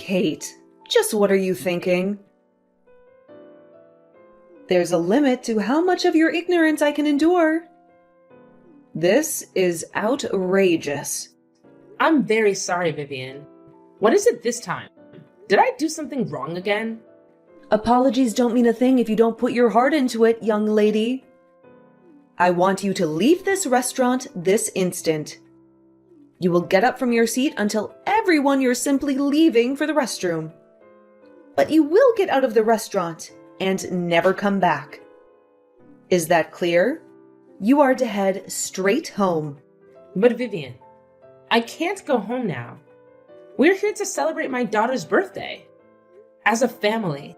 Kate, just what are you thinking? There's a limit to how much of your ignorance I can endure. This is outrageous. I'm very sorry, Vivian. What is it this time? Did I do something wrong again? Apologies don't mean a thing if you don't put your heart into it, young lady. I want you to leave this restaurant this instant. You will get up from your seat and tell everyone you're simply leaving for the restroom. But you will get out of the restaurant and never come back. Is that clear? You are to head straight home. But Vivian, I can't go home now. We're here to celebrate my daughter's birthday. As a family.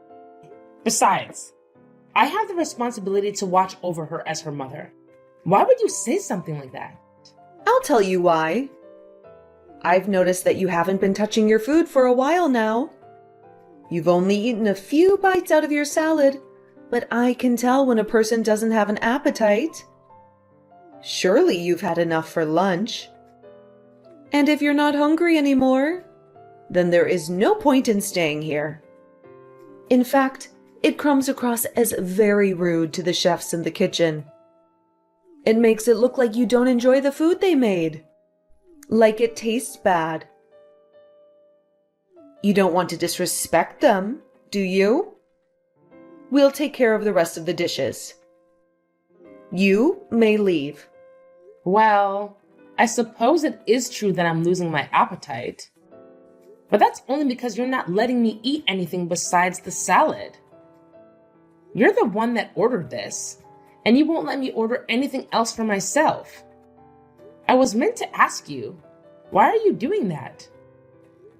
Besides, I have the responsibility to watch over her as her mother. Why would you say something like that? I'll tell you why. I've noticed that you haven't been touching your food for a while now. You've only eaten a few bites out of your salad, but I can tell when a person doesn't have an appetite. Surely you've had enough for lunch. And if you're not hungry anymore, then there is no point in staying here. In fact, it comes across as very rude to the chefs in the kitchen. It makes it look like you don't enjoy the food they made. Like it tastes bad. You don't want to disrespect them, do you? We'll take care of the rest of the dishes. You may leave. Well, I suppose it is true that I'm losing my appetite. But that's only because you're not letting me eat anything besides the salad. You're the one that ordered this, and you won't let me order anything else for myself. I was meant to ask you, why are you doing that?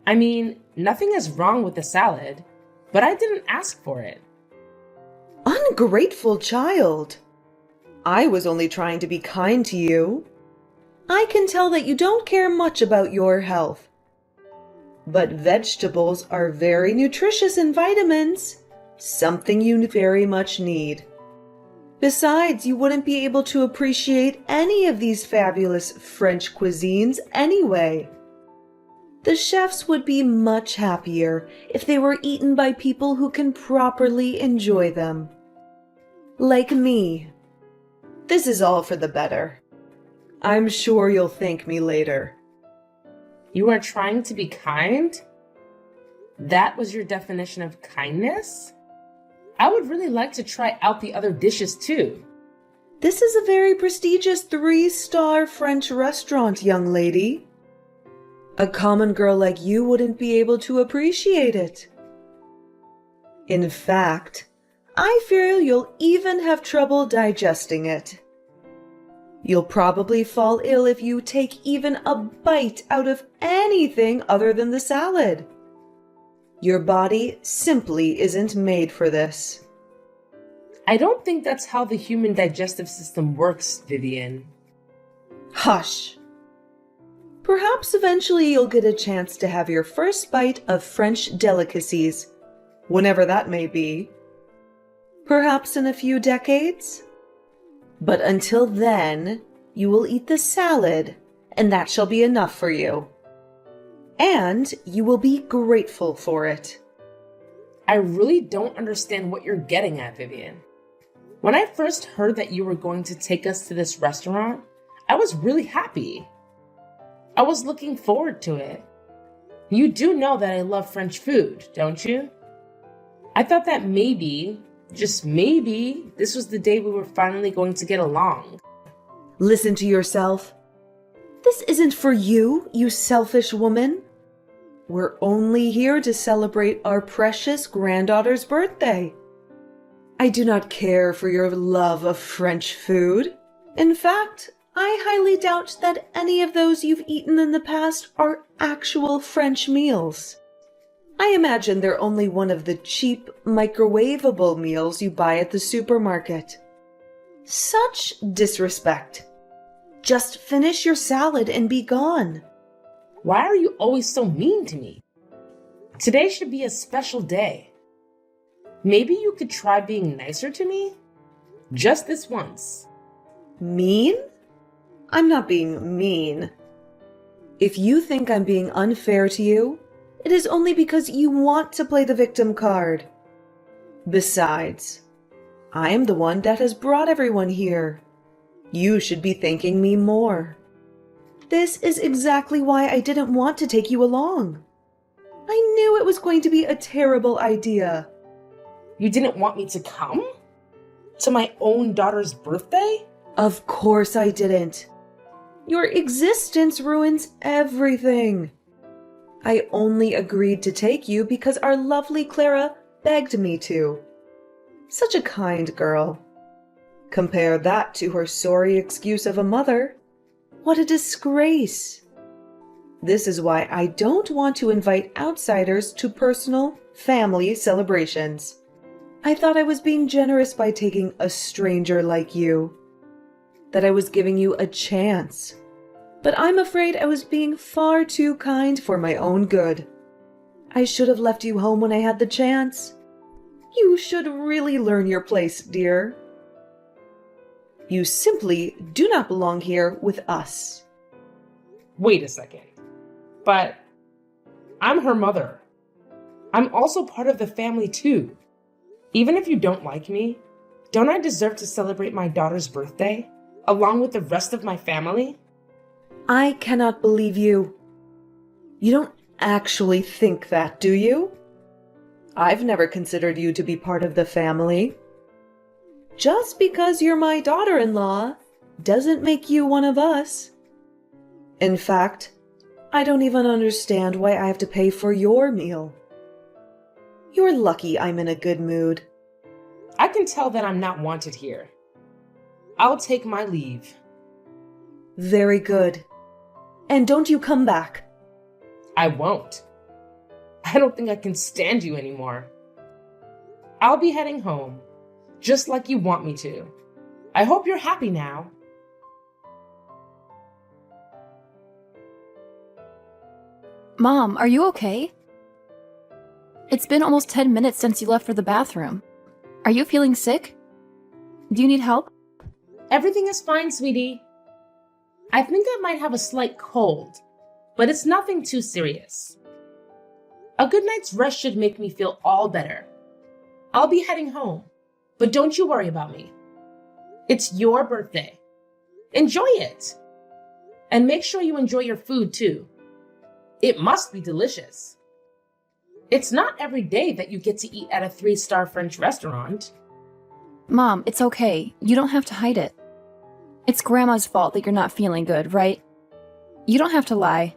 I mean, nothing is wrong with the salad, but I didn't ask for it. Ungrateful child. I was only trying to be kind to you. I can tell that you don't care much about your health. But vegetables are very nutritious in vitamins, something you very much need. Besides, you wouldn't be able to appreciate any of these fabulous French cuisines anyway. The chefs would be much happier if they were eaten by people who can properly enjoy them. Like me. This is all for the better. I'm sure you'll thank me later. You are trying to be kind? That was your definition of kindness? I would really like to try out the other dishes too. This is a very prestigious 3-star French restaurant, young lady. A common girl like you wouldn't be able to appreciate it. In fact, I fear you'll even have trouble digesting it. You'll probably fall ill if you take even a bite out of anything other than the salad. Your body simply isn't made for this. I don't think that's how the human digestive system works, Vivian. Hush. Perhaps eventually you'll get a chance to have your first bite of French delicacies, whenever that may be. Perhaps in a few decades? But until then, you will eat the salad, and that shall be enough for you. And you will be grateful for it. I really don't understand what you're getting at, Vivian. When I first heard that you were going to take us to this restaurant, I was really happy. I was looking forward to it. You do know that I love French food, don't you? I thought that maybe, just maybe, this was the day we were finally going to get along. Listen to yourself. This isn't for you, you selfish woman. We're only here to celebrate our precious granddaughter's birthday. I do not care for your love of French food. In fact, I highly doubt that any of those you've eaten in the past are actual French meals. I imagine they're only one of the cheap, microwavable meals you buy at the supermarket. Such disrespect. Just finish your salad and be gone. Why are you always so mean to me? Today should be a special day. Maybe you could try being nicer to me? Just this once. Mean? I'm not being mean. If you think I'm being unfair to you, It is only because you want to play the victim card. Besides, I am the one that has brought everyone here. You should be thanking me more. This is exactly why I didn't want to take you along. I knew it was going to be a terrible idea. You didn't want me to come? To my own daughter's birthday? Of course I didn't. Your existence ruins everything. I only agreed to take you because our lovely Clara begged me to. Such a kind girl. Compare that to her sorry excuse of a mother. What a disgrace. This is why I don't want to invite outsiders to personal, family celebrations. I thought I was being generous by taking a stranger like you. That I was giving you a chance. But I'm afraid I was being far too kind for my own good. I should have left you home when I had the chance. You should really learn your place, dear. You simply do not belong here with us. Wait a second. But I'm her mother. I'm also part of the family too. Even if you don't like me, don't I deserve to celebrate my daughter's birthday along with the rest of my family? I cannot believe you. You don't actually think that, do you? I've never considered you to be part of the family. Just because you're my daughter-in-law doesn't make you one of us. In fact, I don't even understand why I have to pay for your meal. You're lucky I'm in a good mood. I can tell that I'm not wanted here. I'll take my leave. Very good. And don't you come back. I won't. I don't think I can stand you anymore. I'll be heading home, just like you want me to. I hope you're happy now. Mom, are you okay? It's been almost 10 minutes since you left for the bathroom. Are you feeling sick? Do you need help? Everything is fine, sweetie. I think I might have a slight cold, but it's nothing too serious. A good night's rest should make me feel all better. I'll be heading home, but don't you worry about me. It's your birthday. Enjoy it. And make sure you enjoy your food too. It must be delicious. It's not every day that you get to eat at a 3-star French restaurant. Mom, it's okay. You don't have to hide it. It's Grandma's fault that you're not feeling good, right? You don't have to lie.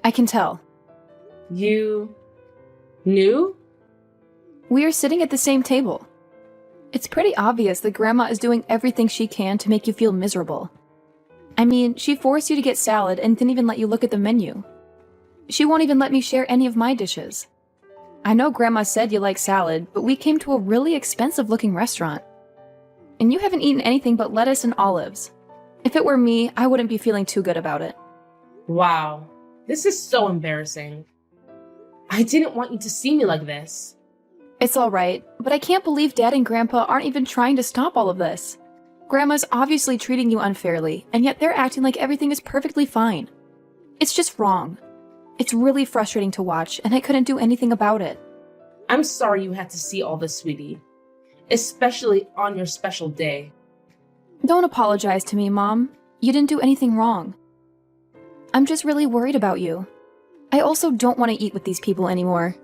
I can tell. You knew? We are sitting at the same table. It's pretty obvious that Grandma is doing everything she can to make you feel miserable. I mean, she forced you to get salad and didn't even let you look at the menu. She won't even let me share any of my dishes. I know Grandma said you like salad, but we came to a really expensive-looking restaurant. And you haven't eaten anything but lettuce and olives. If it were me, I wouldn't be feeling too good about it. Wow, this is so embarrassing. I didn't want you to see me like this. It's alright, but I can't believe Dad and Grandpa aren't even trying to stop all of this. Grandma's obviously treating you unfairly, and yet they're acting like everything is perfectly fine. It's just wrong. It's really frustrating to watch, and I couldn't do anything about it. I'm sorry you had to see all this, sweetie. Especially on your special day. Don't apologize to me, Mom. You didn't do anything wrong. I'm just really worried about you. I also don't want to eat with these people anymore.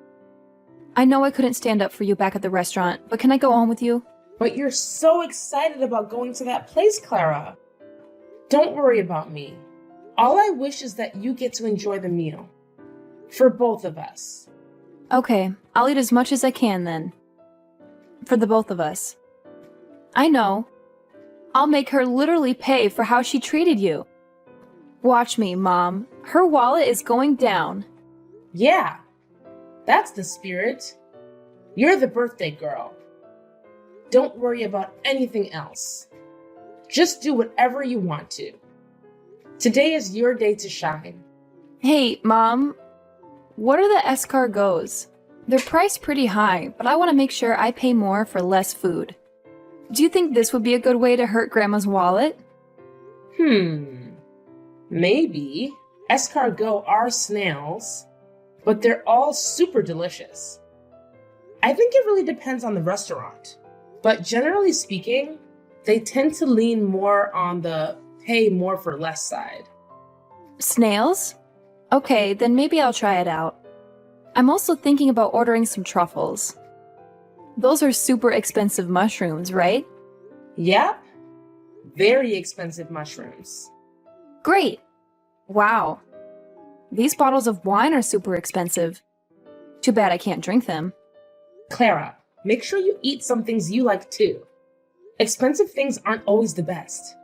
I know I couldn't stand up for you back at the restaurant, but can I go on with you? But you're so excited about going to that place, Clara. Don't worry about me. All I wish is that you get to enjoy the meal. For both of us. Okay, I'll eat as much as I can then. For the both of us. I know. I'll make her literally pay for how she treated you. Watch me, Mom. Her wallet is going down. Yeah, that's the spirit. You're the birthday girl. Don't worry about anything else. Just do whatever you want to. Today is your day to shine. Hey, Mom. What are the escargots? They're priced pretty high, but I want to make sure I pay more for less food. Do you think this would be a good way to hurt Grandma's wallet? Maybe. Escargot are snails, but they're all super delicious. I think it really depends on the restaurant, but generally speaking, they tend to lean more on the pay more for less side. Snails? Okay, then maybe I'll try it out. I'm also thinking about ordering some truffles. Those are super expensive mushrooms, right? Yep, very expensive mushrooms. Great! Wow. These bottles of wine are super expensive. Too bad I can't drink them. Clara, make sure you eat some things you like too. Expensive things aren't always the best.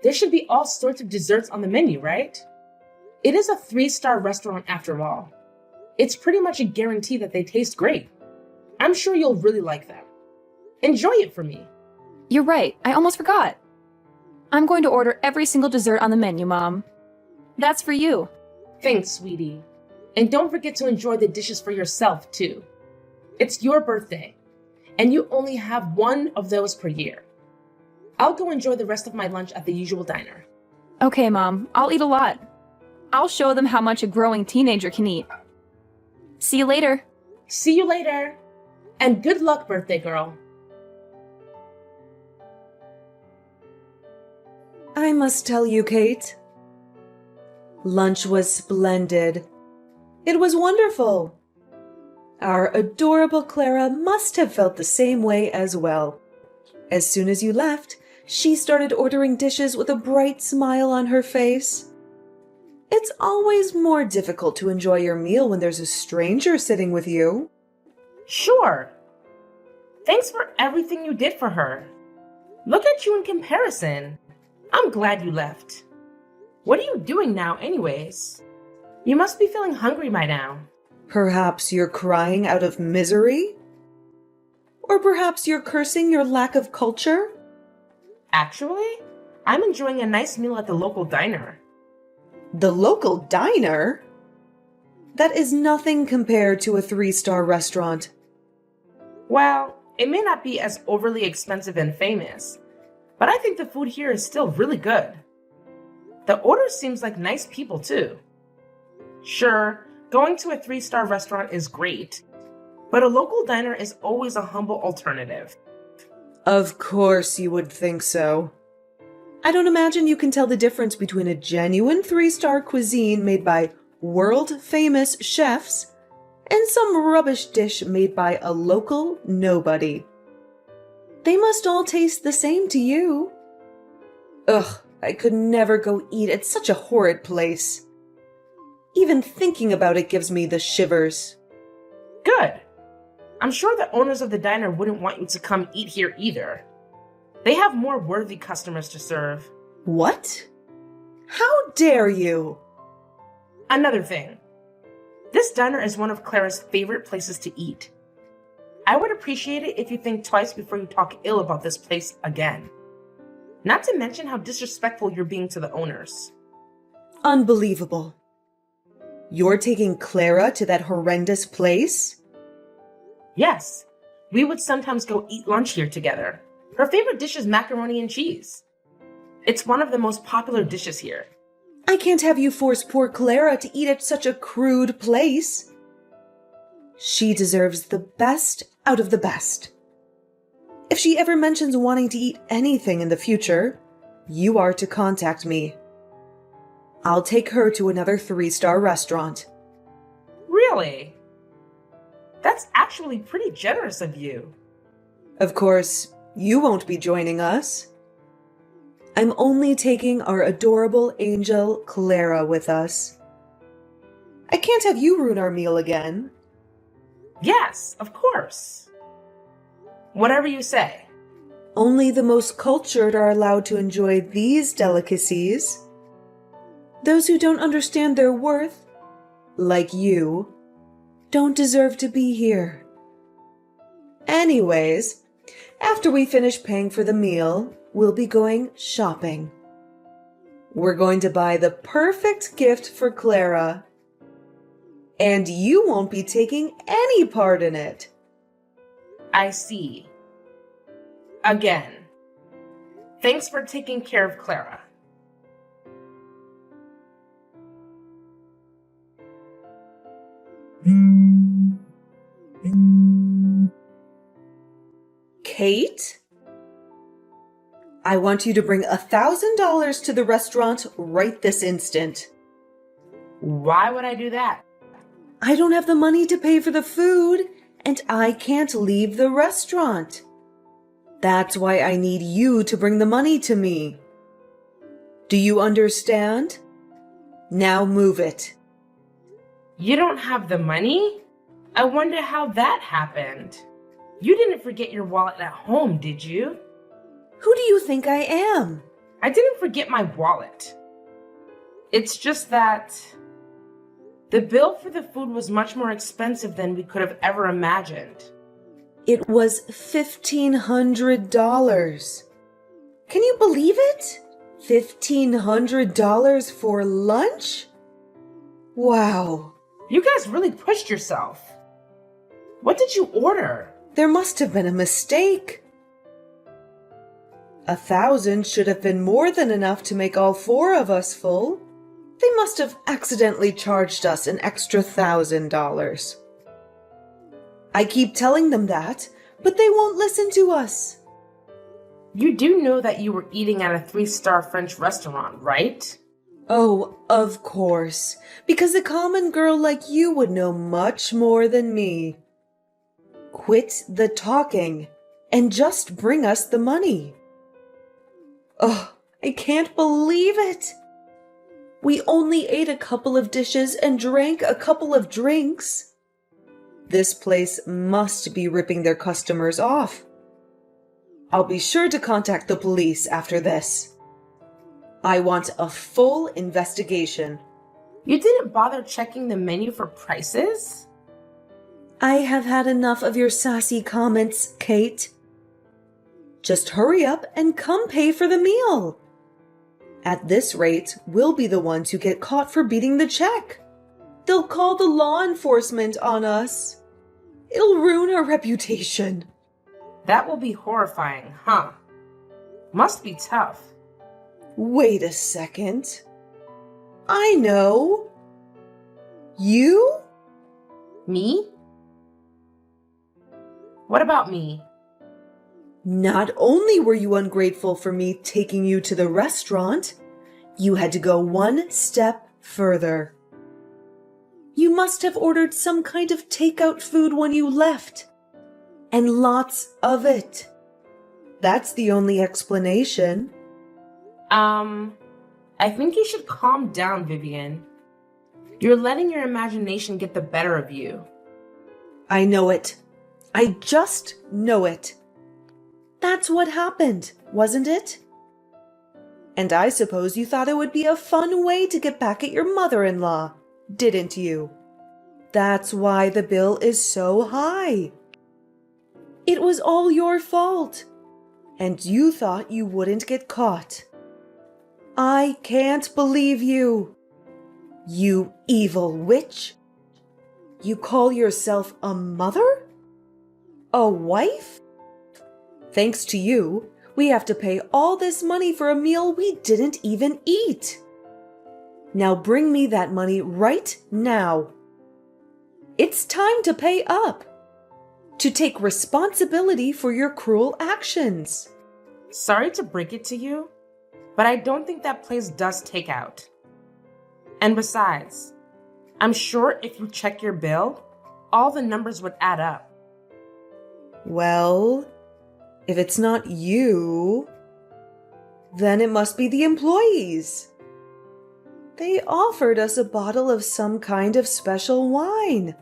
There should be all sorts of desserts on the menu, right? It is a 3-star restaurant after all. It's pretty much a guarantee that they taste great. I'm sure you'll really like them. Enjoy it for me. You're right, I almost forgot. I'm going to order every single dessert on the menu, Mom. That's for you. Thanks, sweetie. And don't forget to enjoy the dishes for yourself, too. It's your birthday, and you only have one of those per year. I'll go enjoy the rest of my lunch at the usual diner. Okay, Mom, I'll eat a lot. I'll show them how much a growing teenager can eat. See you later. See you later. And good luck, birthday girl. I must tell you, Kate. Lunch was splendid. It was wonderful. Our adorable Clara must have felt the same way as well. As soon as you left, she started ordering dishes with a bright smile on her face. It's always more difficult to enjoy your meal when there's a stranger sitting with you. Sure. Thanks for everything you did for her. Look at you in comparison. I'm glad you left. What are you doing now anyways? You must be feeling hungry by now. Perhaps you're crying out of misery? Or perhaps you're cursing your lack of culture? Actually, I'm enjoying a nice meal at the local diner. The local diner? That is nothing compared to a 3-star restaurant. Well, it may not be as overly expensive and famous, but I think the food here is still really good. The order seems like nice people too. Sure, going to a 3-star restaurant is great, but a local diner is always a humble alternative. Of course you would think so. I don't imagine you can tell the difference between a genuine 3-star cuisine made by world-famous chefs and some rubbish dish made by a local nobody. They must all taste the same to you. Ugh, I could never go eat at such a horrid place. Even thinking about it gives me the shivers. Good. I'm sure the owners of the diner wouldn't want you to come eat here either. They have more worthy customers to serve. What? How dare you? Another thing. This diner is one of Clara's favorite places to eat. I would appreciate it if you think twice before you talk ill about this place again. Not to mention how disrespectful you're being to the owners. Unbelievable. You're taking Clara to that horrendous place? Yes, we would sometimes go eat lunch here together. Her favorite dish is macaroni and cheese. It's one of the most popular dishes here. I can't have you force poor Clara to eat at such a crude place. She deserves the best out of the best. If she ever mentions wanting to eat anything in the future, you are to contact me. I'll take her to another 3-star restaurant. Really? That's actually pretty generous of you. Of course, you won't be joining us. I'm only taking our adorable angel Clara with us. I can't have you ruin our meal again. Yes, of course. Whatever you say. Only the most cultured are allowed to enjoy these delicacies. Those who don't understand their worth, like you, don't deserve to be here. Anyways, after we finish paying for the meal, we'll be going shopping. We're going to buy the perfect gift for Clara. And you won't be taking any part in it. I see. Again. Thanks for taking care of Clara. Kate? I want you to bring $1,000 to the restaurant right this instant. Why would I do that? I don't have the money to pay for the food, and I can't leave the restaurant. That's why I need you to bring the money to me. Do you understand? Now move it. You don't have the money? I wonder how that happened. You didn't forget your wallet at home, did you? Who do you think I am? I didn't forget my wallet. It's just that the bill for the food was much more expensive than we could have ever imagined. It was $1,500. Can you believe it? $1,500 for lunch? Wow. You guys really pushed yourself. What did you order? There must have been a mistake. 1,000 should have been more than enough to make all four of us full. They must have accidentally charged us an extra $1,000. I keep telling them that, but they won't listen to us. You do know that you were eating at a 3-star French restaurant, right? Oh, of course, because a common girl like you would know much more than me. Quit the talking and just bring us the money. Oh, I can't believe it. We only ate a couple of dishes and drank a couple of drinks. This place must be ripping their customers off. I'll be sure to contact the police after this. I want a full investigation. You didn't bother checking the menu for prices? I have had enough of your sassy comments, Kate. Just hurry up and come pay for the meal. At this rate, we'll be the ones who get caught for beating the check. They'll call the law enforcement on us. It'll ruin our reputation. That will be horrifying, huh? Must be tough. Wait a second. I know. You? Me? What about me? Not only were you ungrateful for me taking you to the restaurant, you had to go one step further. You must have ordered some kind of takeout food when you left. And lots of it. That's the only explanation. I think you should calm down, Vivian. You're letting your imagination get the better of you. I know it. I just know it. That's what happened, wasn't it? And I suppose you thought it would be a fun way to get back at your mother-in-law, didn't you? That's why the bill is so high. It was all your fault, and you thought you wouldn't get caught. I can't believe you. You evil witch. You call yourself a mother? A wife? Thanks to you, we have to pay all this money for a meal we didn't even eat. Now bring me that money right now. It's time to pay up. To take responsibility for your cruel actions. Sorry to break it to you, but I don't think that place does takeout. And besides, I'm sure if you check your bill, all the numbers would add up. Well, if it's not you, then it must be the employees. They offered us a bottle of some kind of special wine.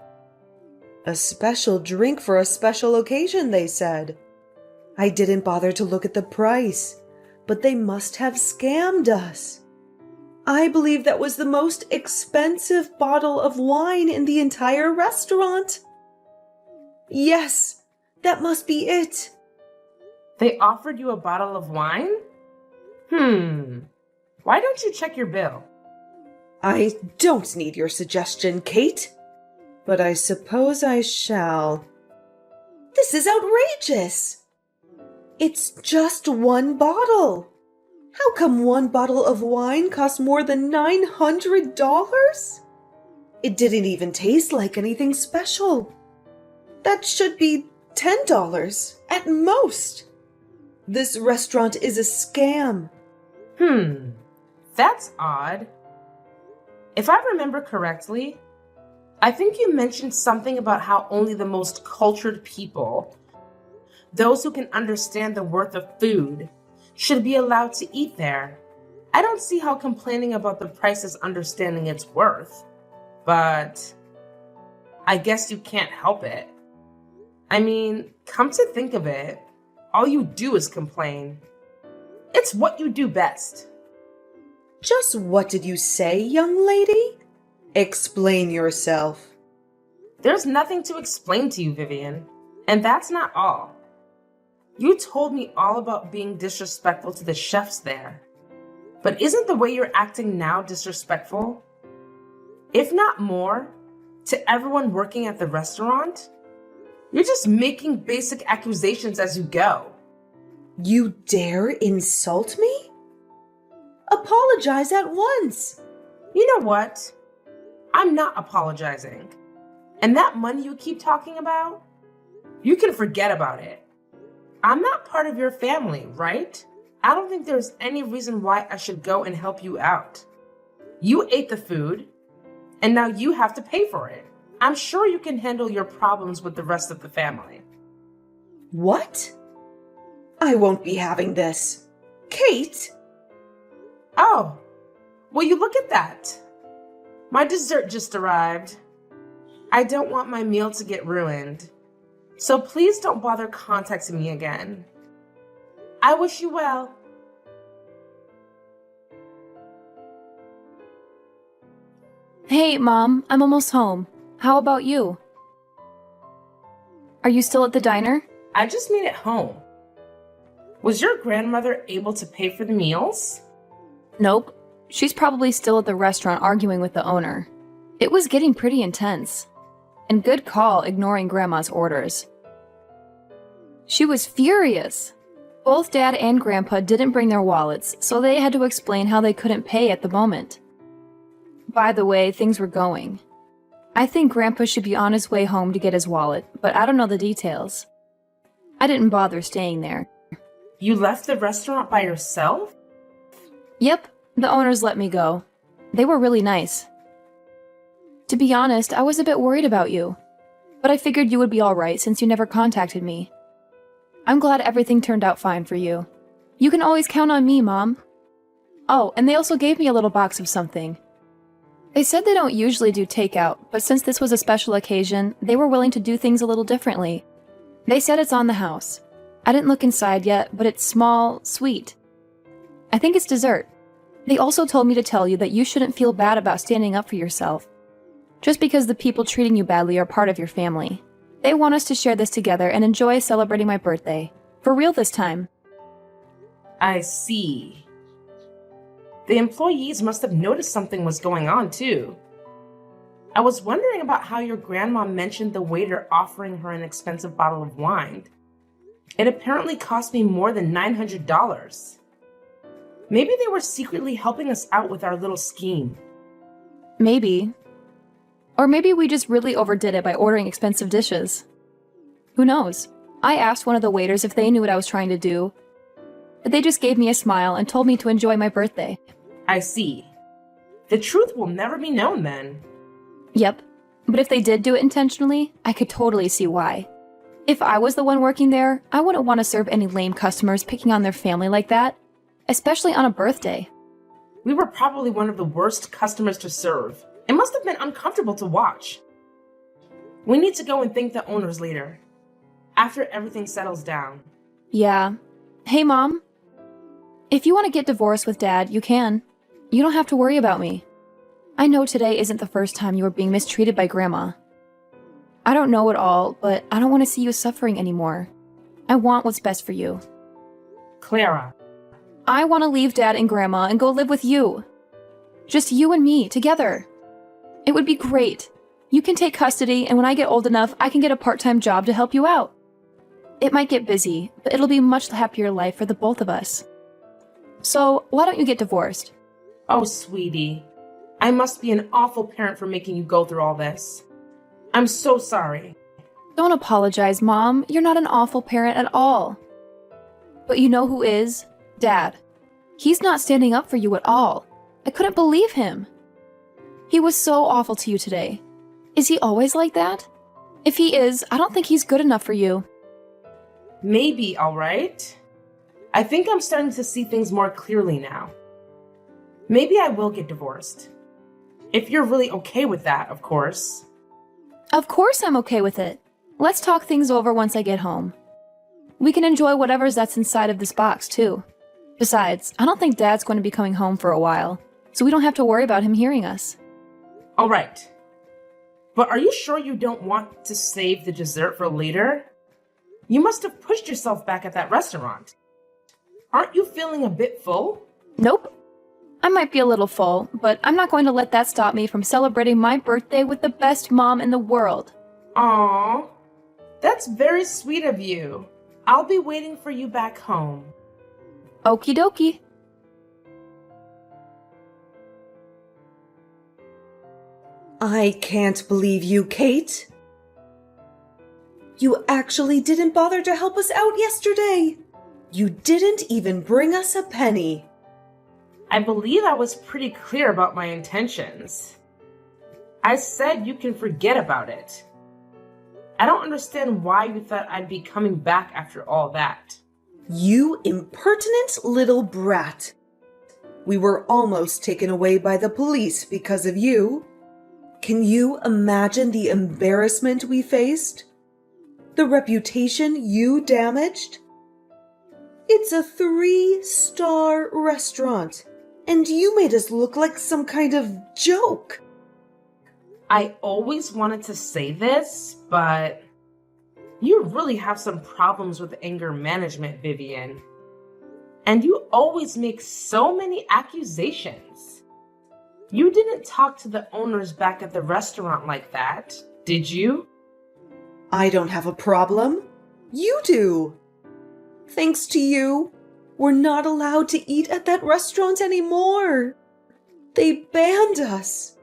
A special drink for a special occasion, they said. I didn't bother to look at the price, but they must have scammed us. I believe that was the most expensive bottle of wine in the entire restaurant. Yes, that must be it. They offered you a bottle of wine? Why don't you check your bill? I don't need your suggestion, Kate. But I suppose I shall. This is outrageous! It's just one bottle. How come one bottle of wine costs more than $900? It didn't even taste like anything special. That should be $10 at most. This restaurant is a scam. That's odd. If I remember correctly, I think you mentioned something about how only the most cultured people, those who can understand the worth of food, should be allowed to eat there. I don't see how complaining about the price is understanding its worth, but I guess you can't help it. I mean, come to think of it, all you do is complain. It's what you do best. Just what did you say, young lady? Explain yourself. There's nothing to explain to you, Vivian. And that's not all. You told me all about being disrespectful to the chefs there. But isn't the way you're acting now disrespectful? If not more, to everyone working at the restaurant? You're just making basic accusations as you go. You dare insult me? Apologize at once. You know what? I'm not apologizing. And that money you keep talking about, you can forget about it. I'm not part of your family, right? I don't think there's any reason why I should go and help you out. You ate the food, and now you have to pay for it. I'm sure you can handle your problems with the rest of the family. What? I won't be having this. Kate? Oh, will you look at that? My dessert just arrived. I don't want my meal to get ruined, so please don't bother contacting me again. I wish you well. Hey, Mom, I'm almost home. How about you? Are you still at the diner? I just made it home. Was your grandmother able to pay for the meals? Nope. She's probably still at the restaurant arguing with the owner. It was getting pretty intense. And good call ignoring Grandma's orders. She was furious. Both Dad and Grandpa didn't bring their wallets, so they had to explain how they couldn't pay at the moment. By the way, things were going. I think Grandpa should be on his way home to get his wallet, but I don't know the details. I didn't bother staying there. You left the restaurant by yourself? Yep, the owners let me go. They were really nice. To be honest, I was a bit worried about you, but I figured you would be alright since you never contacted me. I'm glad everything turned out fine for you. You can always count on me, Mom. Oh, and they also gave me a little box of something. They said they don't usually do takeout, but since this was a special occasion, they were willing to do things a little differently. They said it's on the house. I didn't look inside yet, but it's small, sweet. I think it's dessert. They also told me to tell you that you shouldn't feel bad about standing up for yourself. Just because the people treating you badly are part of your family. They want us to share this together and enjoy celebrating my birthday. For real this time. I see. The employees must have noticed something was going on, too. I was wondering about how your grandma mentioned the waiter offering her an expensive bottle of wine. It apparently cost me more than $900. Maybe they were secretly helping us out with our little scheme. Maybe. Or maybe we just really overdid it by ordering expensive dishes. Who knows? I asked one of the waiters if they knew what I was trying to do, but they just gave me a smile and told me to enjoy my birthday. I see. The truth will never be known then. Yep, but if they did do it intentionally, I could totally see why. If I was the one working there, I wouldn't want to serve any lame customers picking on their family like that, especially on a birthday. We were probably one of the worst customers to serve. It must have been uncomfortable to watch. We need to go and thank the owners later, after everything settles down. Yeah. Hey, Mom. If you want to get divorced with Dad, you can. You don't have to worry about me. I know today isn't the first time you were being mistreated by Grandma. I don't know it all, but I don't want to see you suffering anymore. I want what's best for you. Clara. I want to leave Dad and Grandma and go live with you. Just you and me, together. It would be great. You can take custody, and when I get old enough, I can get a part-time job to help you out. It might get busy, but it'll be a much happier life for the both of us. So, why don't you get divorced? Oh, sweetie. I must be an awful parent for making you go through all this. I'm so sorry. Don't apologize, Mom. You're not an awful parent at all. But you know who is? Dad. He's not standing up for you at all. I couldn't believe him. He was so awful to you today. Is he always like that? If he is, I don't think he's good enough for you. Maybe, all right. I think I'm starting to see things more clearly now. Maybe I will get divorced. If you're really okay with that, of course. Of course I'm okay with it. Let's talk things over once I get home. We can enjoy whatever's that's inside of this box, too. Besides, I don't think Dad's going to be coming home for a while, so we don't have to worry about him hearing us. All right. But are you sure you don't want to save the dessert for later? You must have pushed yourself back at that restaurant. Aren't you feeling a bit full? Nope. I might be a little full, but I'm not going to let that stop me from celebrating my birthday with the best mom in the world. Aww. That's very sweet of you. I'll be waiting for you back home. Okie dokie. I can't believe you, Kate. You actually didn't bother to help us out yesterday. You didn't even bring us a penny. I believe I was pretty clear about my intentions. I said you can forget about it. I don't understand why you thought I'd be coming back after all that. You impertinent little brat. We were almost taken away by the police because of you. Can you imagine the embarrassment we faced? The reputation you damaged? It's a 3-star restaurant, and you made us look like some kind of joke. I always wanted to say this, but you really have some problems with anger management, Vivian. And you always make so many accusations. You didn't talk to the owners back at the restaurant like that, did you? I don't have a problem. You do. Thanks to you, we're not allowed to eat at that restaurant anymore. They banned us.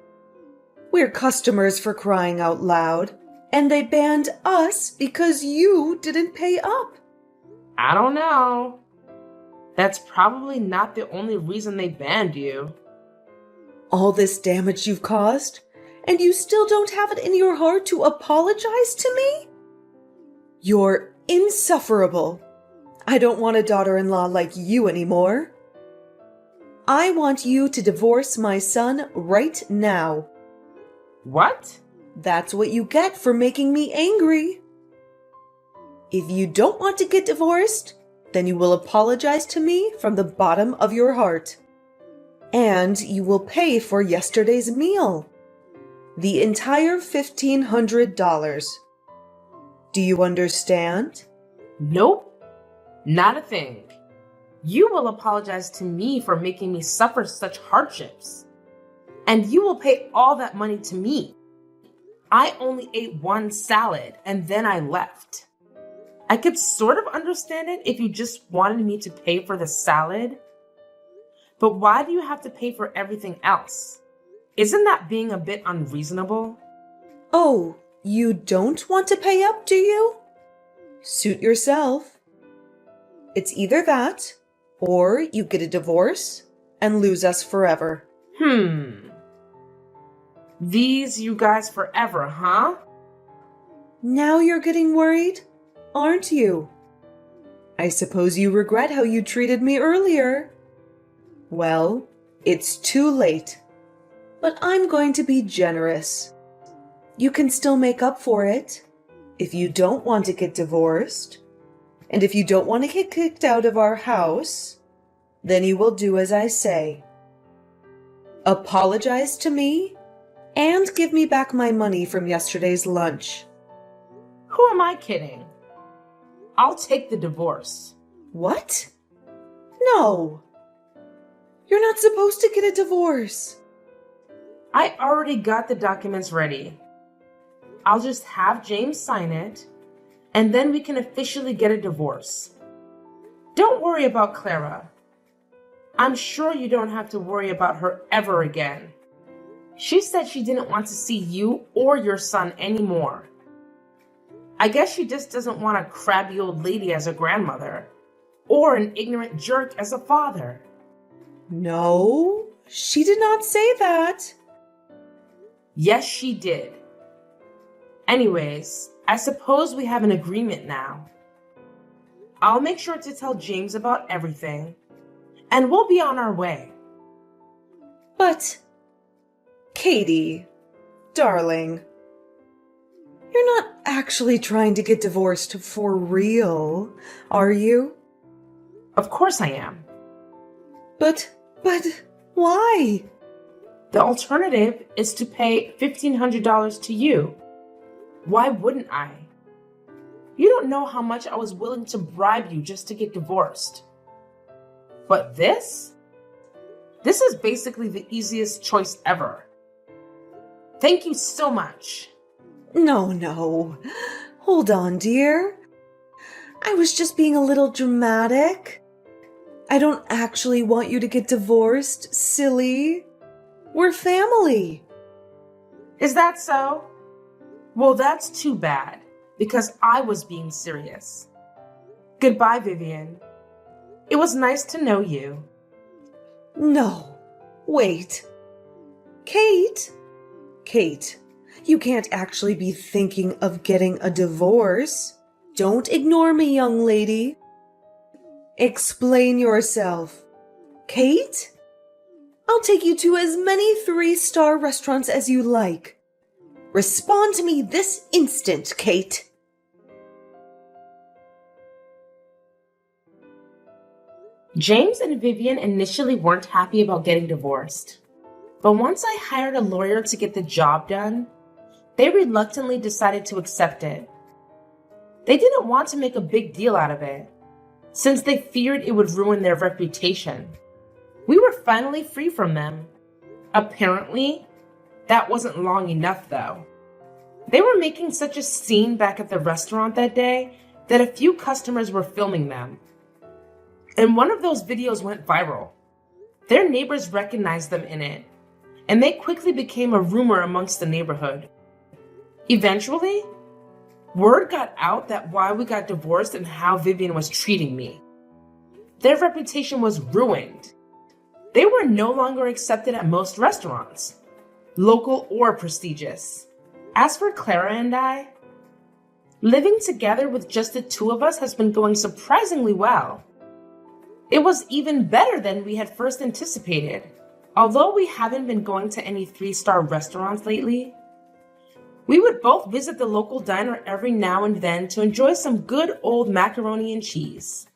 We're customers for crying out loud, and they banned us because you didn't pay up. I don't know. That's probably not the only reason they banned you. All this damage you've caused, and you still don't have it in your heart to apologize to me? You're insufferable. I don't want a daughter-in-law like you anymore. I want you to divorce my son right now. What? That's what you get for making me angry. If you don't want to get divorced, then you will apologize to me from the bottom of your heart. And you will pay for yesterday's meal. The entire $1,500. Do you understand? Nope. Not a thing. You will apologize to me for making me suffer such hardships. And you will pay all that money to me. I only ate one salad and then I left. I could sort of understand it if you just wanted me to pay for the salad. But why do you have to pay for everything else? Isn't that being a bit unreasonable? Oh, you don't want to pay up, do you? Suit yourself. It's either that, or you get a divorce and lose us forever. These you guys forever, huh? Now you're getting worried, aren't you? I suppose you regret how you treated me earlier. Well, it's too late. But I'm going to be generous. You can still make up for it if you don't want to get divorced. And if you don't want to get kicked out of our house, then you will do as I say. Apologize to me and give me back my money from yesterday's lunch. Who am I kidding? I'll take the divorce. What? No. You're not supposed to get a divorce. I already got the documents ready. I'll just have James sign it, and then we can officially get a divorce. Don't worry about Clara. I'm sure you don't have to worry about her ever again. She said she didn't want to see you or your son anymore. I guess she just doesn't want a crabby old lady as a grandmother, or an ignorant jerk as a father. No, she did not say that. Yes, she did. Anyways, I suppose we have an agreement now. I'll make sure to tell James about everything, and we'll be on our way. But, Katie, darling, you're not actually trying to get divorced for real, are you? Of course I am. But why? The alternative is to pay $1,500 to you. Why wouldn't I? You don't know how much I was willing to bribe you just to get divorced. But this is basically the easiest choice ever. Thank you so much. No. Hold on, dear. I was just being a little dramatic. I don't actually want you to get divorced, silly. We're family. Is that so? Well, that's too bad, because I was being serious. Goodbye, Vivian. It was nice to know you. No, wait. Kate, you can't actually be thinking of getting a divorce. Don't ignore me, young lady. Explain yourself. Kate? I'll take you to as many 3-star restaurants as you like. Respond to me this instant, Kate. James and Vivian initially weren't happy about getting divorced. But once I hired a lawyer to get the job done, they reluctantly decided to accept it. They didn't want to make a big deal out of it, since they feared it would ruin their reputation. We were finally free from them. Apparently, that wasn't long enough though. They were making such a scene back at the restaurant that day that a few customers were filming them. And one of those videos went viral. Their neighbors recognized them in it, and they quickly became a rumor amongst the neighborhood. Eventually, word got out that why we got divorced and how Vivian was treating me. Their reputation was ruined. They were no longer accepted at most restaurants, local or prestigious. As for Clara and I, living together with just the two of us has been going surprisingly well. It was even better than we had first anticipated. Although we haven't been going to any 3-star restaurants lately, we would both visit the local diner every now and then to enjoy some good old macaroni and cheese.